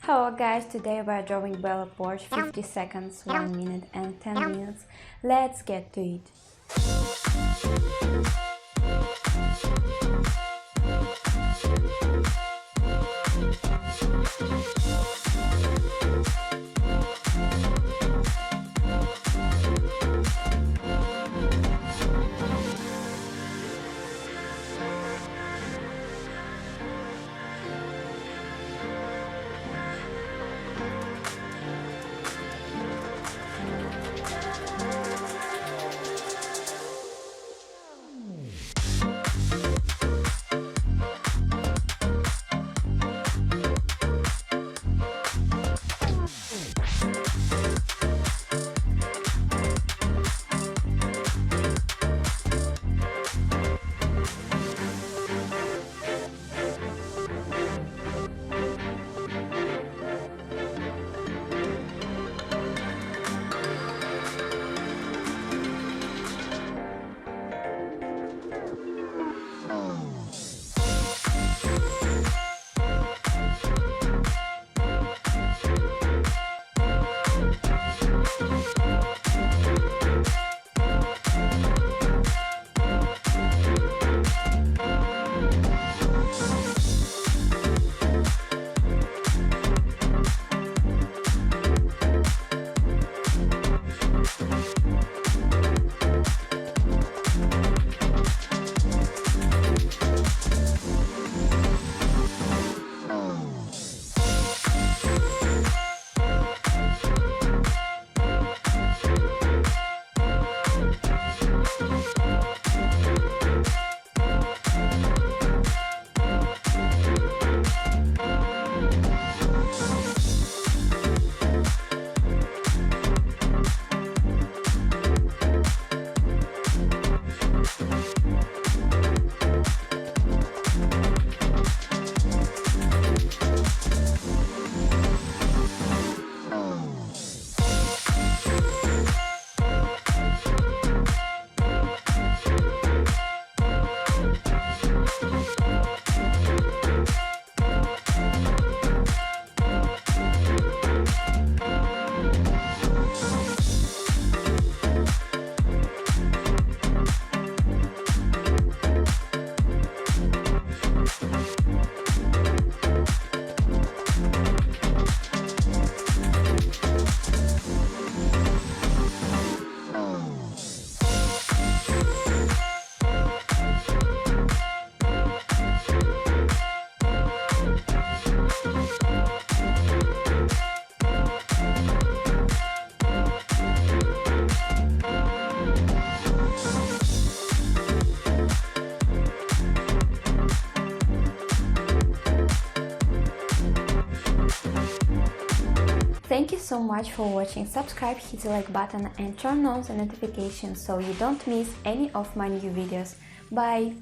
Hello guys, today we are drawing Bella Poarch, 50 seconds, 1 minute and 10 minutes. Let's get to it. Thank you so much for watching. Subscribe, hit the like button and turn on the notifications so you don't miss any of my new videos. Bye!